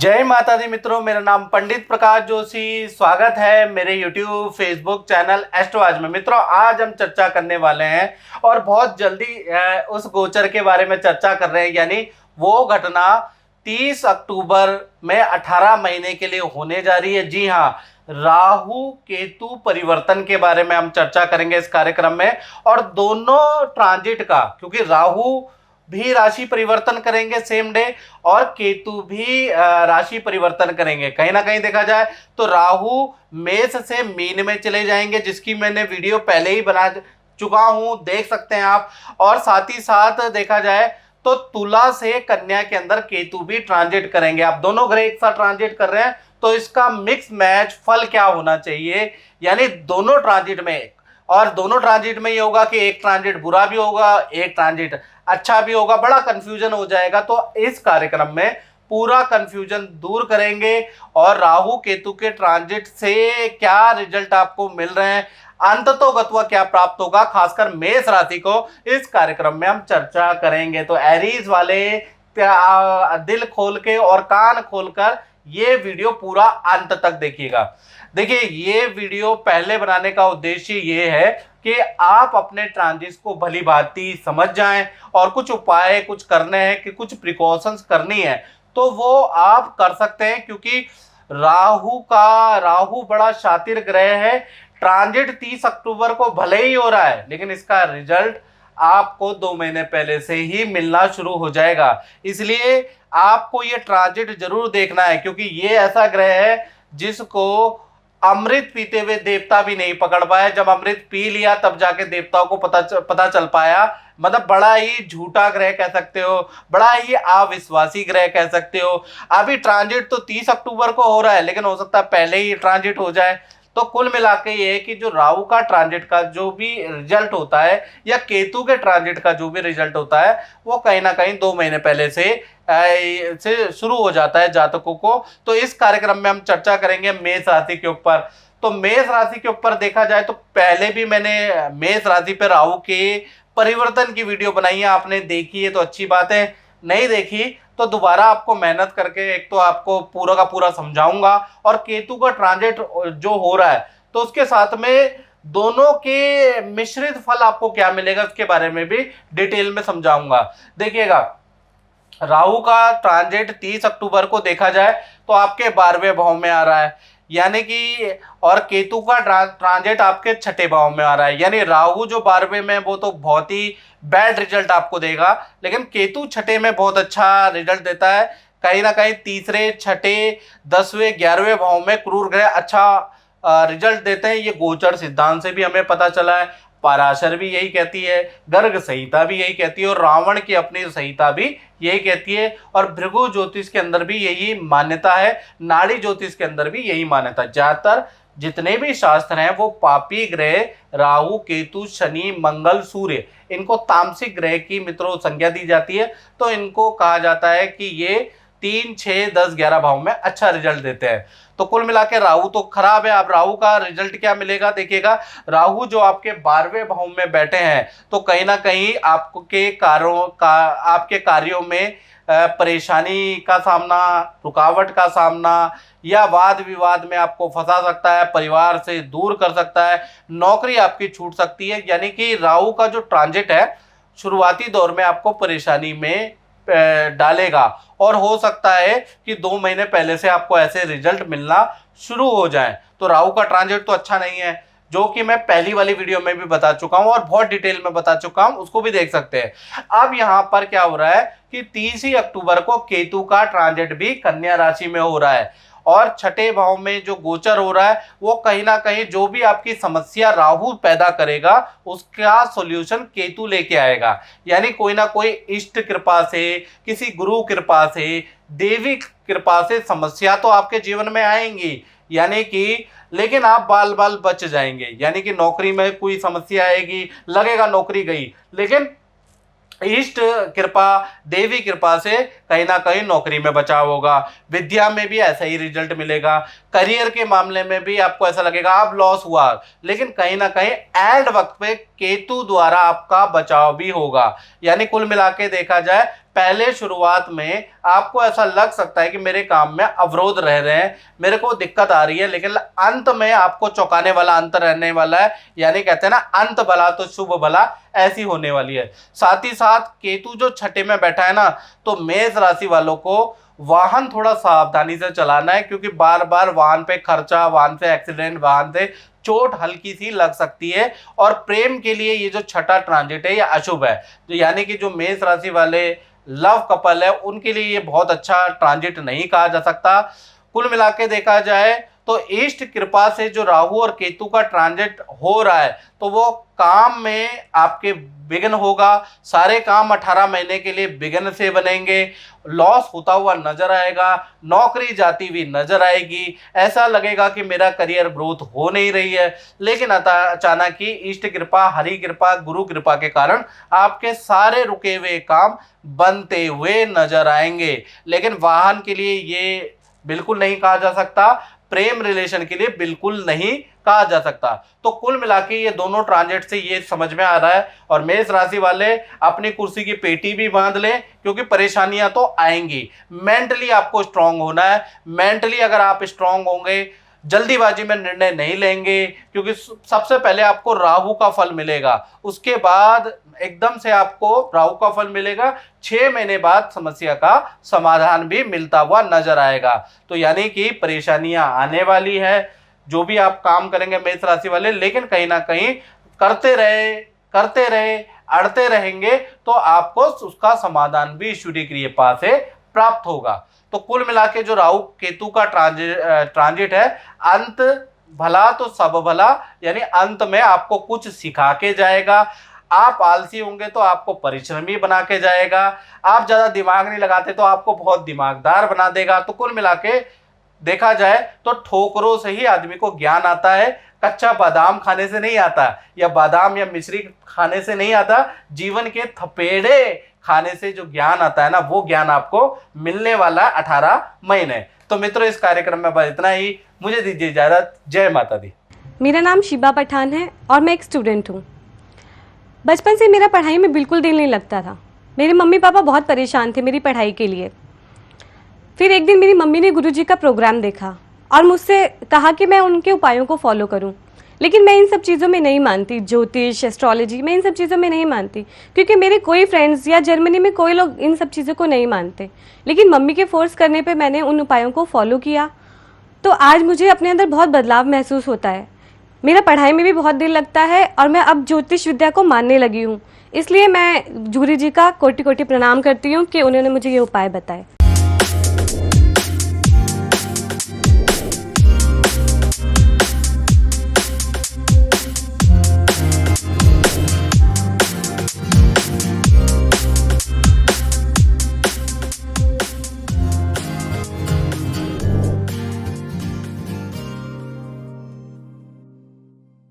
जय माता दी मित्रों, मेरा नाम पंडित प्रकाश जोशी। स्वागत है मेरे YouTube फेसबुक चैनल एस्ट्रोलॉज में। मित्रों, आज हम चर्चा करने वाले हैं और बहुत जल्दी उस गोचर के बारे में चर्चा कर रहे हैं, यानी वो घटना 30 अक्टूबर में 18 महीने के लिए होने जा रही है। जी हाँ, राहु केतु परिवर्तन के बारे में हम चर्चा करेंगे इस कार्यक्रम में, और दोनों ट्रांजिट का, क्योंकि राहु भी राशि परिवर्तन करेंगे सेम डे और केतु भी राशि परिवर्तन करेंगे। कहीं ना कहीं देखा जाए तो राहु मेष से मीन में चले जाएंगे, जिसकी मैंने वीडियो पहले ही बना चुका हूं, देख सकते हैं आप। और साथ ही साथ देखा जाए तो तुला से कन्या के अंदर केतु भी ट्रांजिट करेंगे। आप दोनों ग्रह एक साथ ट्रांजिट कर रहे हैं, तो इसका मिक्स मैच फल क्या होना चाहिए, यानी दोनों ट्रांजिट में। और दोनों ट्रांजिट में ये होगा कि एक ट्रांजिट बुरा भी होगा, एक ट्रांजिट अच्छा भी होगा, बड़ा कंफ्यूजन हो जाएगा। तो इस कार्यक्रम में पूरा कंफ्यूजन दूर करेंगे और राहु केतु के ट्रांजिट से क्या रिजल्ट आपको मिल रहे हैं, अंततोगत्वा क्या प्राप्त होगा, खासकर मेष राशि को इस कार्यक्रम में हम चर्चा करेंगे। तो एरीज वाले दिल खोल के और कान खोलकर ये वीडियो पूरा अंत तक देखिएगा। देखिए, ये वीडियो पहले बनाने का उद्देश्य ये है कि आप अपने ट्रांजिट्स को भली भांति समझ जाएं और कुछ उपाय कुछ करने हैं कि कुछ प्रिकॉशंस करनी है तो वो आप कर सकते हैं, क्योंकि राहु बड़ा शातिर ग्रह है। ट्रांजिट 30 अक्टूबर को भले ही हो रहा है, लेकिन इसका रिजल्ट आपको 2 महीने पहले से ही मिलना शुरू हो जाएगा। इसलिए आपको ये ट्रांजिट जरूर देखना है, क्योंकि ये ऐसा ग्रह है जिसको अमृत पीते हुए देवता भी नहीं पकड़ पाए। जब अमृत पी लिया तब जाके देवताओं को पता चल पाया। मतलब बड़ा ही झूठा ग्रह कह सकते हो, बड़ा ही अविश्वासी ग्रह कह सकते हो। अभी ट्रांजिट तो 30 अक्टूबर को हो रहा है, लेकिन हो सकता है पहले ही ट्रांजिट हो जाए। तो कुल मिला के ये है कि जो राहु का ट्रांजिट का जो भी रिजल्ट होता है या केतु के ट्रांजिट का जो भी रिजल्ट होता है, वो कहीं ना कहीं 2 महीने पहले से शुरू हो जाता है जातकों को। तो इस कार्यक्रम में हम चर्चा करेंगे मेष राशि के ऊपर। तो मेष राशि के ऊपर देखा जाए तो पहले भी मैंने मेष राशि पर राहु के परिवर्तन की वीडियो बनाई है, आपने देखी है तो अच्छी बात है। नहीं देखी तो दोबारा आपको मेहनत करके एक तो आपको पूरा का पूरा समझाऊंगा, और केतु का ट्रांजिट जो हो रहा है तो उसके साथ में दोनों के मिश्रित फल आपको क्या मिलेगा उसके बारे में भी डिटेल में समझाऊंगा। देखिएगा, राहु का ट्रांजिट 30 अक्टूबर को देखा जाए तो आपके 12वें भाव में आ रहा है, यानी कि, और केतु का ट्रांजिट आपके 6ठे भाव में आ रहा है। यानी राहु जो 12वें में वो तो बहुत ही बैड रिजल्ट आपको देगा, लेकिन केतु 6ठे में बहुत अच्छा रिजल्ट देता है। कहीं ना कहीं तीसरे, 6ठे, 10वें, 11वें भाव में क्रूर ग्रह अच्छा रिजल्ट देते हैं। ये गोचर सिद्धांत से भी हमें पता चला है, पराशर भी यही कहती है, गर्ग संहिता भी यही कहती है, और रावण की अपनी संहिता भी यही कहती है, और भृगु ज्योतिष के अंदर भी यही मान्यता है, नाड़ी ज्योतिष के अंदर भी यही मान्यता। ज्यादातर जितने भी शास्त्र हैं वो पापी ग्रह राहु केतु शनि मंगल सूर्य, इनको तामसिक ग्रह की मित्रों संज्ञा दी जाती है। तो इनको कहा जाता है कि ये 3, 6, 10, 11 भाव में अच्छा रिजल्ट देते हैं। तो कुल मिला के राहु तो खराब है। अब राहु का रिजल्ट क्या मिलेगा देखिएगा। राहु जो आपके 12वें भाव में बैठे हैं, तो कहीं ना कहीं आपके कार्यों में परेशानी का सामना, रुकावट का सामना, या वाद विवाद में आपको फंसा सकता है, परिवार से दूर कर सकता है, नौकरी आपकी छूट सकती है। यानी कि राहु का जो ट्रांजिट है शुरुआती दौर में आपको परेशानी में डालेगा, और हो सकता है कि 2 महीने पहले से आपको ऐसे रिजल्ट मिलना शुरू हो जाए। तो राहु का ट्रांजिट तो अच्छा नहीं है, जो कि मैं पहली वाली वीडियो में भी बता चुका हूं और बहुत डिटेल में बता चुका हूं, उसको भी देख सकते हैं। अब यहां पर क्या हो रहा है कि 30 ही अक्टूबर को केतु का ट्रांजिट भी कन्या राशि में हो रहा है, और 6ठे भाव में जो गोचर हो रहा है वो कहीं ना कहीं जो भी आपकी समस्या राहु पैदा करेगा उसका सॉल्यूशन केतु लेके आएगा। यानी कोई ना कोई इष्ट कृपा से, किसी गुरु कृपा से, देवी कृपा से समस्या तो आपके जीवन में आएंगी, यानी कि, लेकिन आप बाल बाल बच जाएंगे। यानी कि नौकरी में कोई समस्या आएगी, लगेगा नौकरी गई, लेकिन इष्ट कृपा, देवी कृपा से कहीं ना कहीं नौकरी में बचाव होगा। विद्या में भी ऐसा ही रिजल्ट मिलेगा। करियर के मामले में भी आपको ऐसा लगेगा अब लॉस हुआ, लेकिन कहीं ना कहीं एंड वक्त पे केतु द्वारा आपका बचाव भी होगा। यानी कुल मिला के देखा जाए, पहले शुरुआत में आपको ऐसा लग सकता है कि मेरे काम में अवरोध रह रहे हैं, मेरे को दिक्कत आ रही है, लेकिन अंत में आपको चौंकाने वाला अंत रहने वाला है। यानी कहते हैं ना, अंत भला तो शुभ भला, ऐसी होने वाली है। साथ ही साथ केतु जो छठे में बैठा है ना, तो मेष राशि वालों को वाहन थोड़ा सावधानी से चलाना है, क्योंकि बार बार वाहन पे खर्चा, वाहन से एक्सीडेंट, वाहन से चोट हल्की सी लग सकती है। और प्रेम के लिए ये जो छठा ट्रांजिट है ये अशुभ है। तो यानी कि जो मेष राशि वाले लव कपल है उनके लिए ये बहुत अच्छा ट्रांजिट नहीं कहा जा सकता। कुल मिला के देखा जाए तो इष्ट कृपा से जो राहु और केतु का ट्रांजिट हो रहा है, तो वो काम में आपके विघ्न होगा। सारे काम 18 महीने के लिए विघ्न से बनेंगे, लॉस होता हुआ नजर आएगा, नौकरी जाती हुई नजर आएगी, ऐसा लगेगा कि मेरा करियर ग्रोथ हो नहीं रही है। लेकिन अचानक ही इष्ट कृपा, हरि कृपा, गुरु कृपा के कारण आपके सारे रुके हुए काम बनते हुए नजर आएंगे। लेकिन वाहन के लिए ये बिल्कुल नहीं कहा जा सकता, प्रेम रिलेशन के लिए बिल्कुल नहीं कहा जा सकता। तो कुल मिला के ये दोनों ट्रांजिट से ये समझ में आ रहा है। और मेष राशि वाले अपनी कुर्सी की पेटी भी बांध लें, क्योंकि परेशानियां तो आएंगी। मेंटली आपको स्ट्रांग होना है। मेंटली अगर आप स्ट्रांग होंगे, जल्दीबाजी में निर्णय नहीं लेंगे, क्योंकि सबसे पहले आपको राहु का फल मिलेगा, उसके बाद एकदम से आपको राहु का फल मिलेगा, 6 महीने बाद समस्या का समाधान भी मिलता हुआ नजर आएगा। तो यानी कि परेशानियां आने वाली है, जो भी आप काम करेंगे मेष राशि वाले, लेकिन कहीं ना कहीं करते रहे अड़ते रहेंगे तो आपको उसका समाधान भी ईश्वरीय कृपा से प्राप्त होगा। तो कुल मिला के जो राहु केतु का ट्रांजिट है, अंत भला तो सब भला, यानी अंत में आपको कुछ सिखा के जाएगा। आप आलसी होंगे तो आपको परिश्रमी बना के जाएगा। आप ज़्यादा दिमाग नहीं लगाते तो आपको बहुत दिमागदार बना देगा। तो कुल मिला के देखा जाए तो ठोकरों से ही आदमी को ज्ञान आता है, कच्चा बादाम खाने से नहीं आता, या बादाम या मिश्री खाने से नहीं आता। जीवन के थपेड़े खाने से जो ज्ञान आता है ना, वो ज्ञान आपको मिलने वाला 18 महीने। तो मित्रों, इस कार्यक्रम में बस इतना ही। मुझे दीजिए इजाजत। जय माता दी। मेरा नाम शिबा पठान है और मैं एक स्टूडेंट हूँ। बचपन से मेरा पढ़ाई में बिल्कुल दिल नहीं लगता था। मेरे मम्मी पापा बहुत परेशान थे मेरी पढ़ाई के लिए। फिर एक दिन मेरी मम्मी ने गुरुजी का प्रोग्राम देखा और मुझसे कहा कि मैं उनके उपायों को फॉलो करूं। लेकिन मैं इन सब चीज़ों में नहीं मानती, ज्योतिष, एस्ट्रोलॉजी, मैं इन सब चीज़ों में नहीं मानती, क्योंकि मेरे कोई फ्रेंड्स या जर्मनी में कोई लोग इन सब चीज़ों को नहीं मानते। लेकिन मम्मी के फोर्स करने पे मैंने उन उपायों को फॉलो किया, तो आज मुझे अपने अंदर बहुत बदलाव महसूस होता है। मेरा पढ़ाई में भी बहुत दिल लगता है और मैं अब ज्योतिष विद्या को मानने लगी हूँ। इसलिए मैं गुरुजी का कोटि कोटि प्रणाम करती हूँ कि उन्होंने मुझे ये उपाय बताए।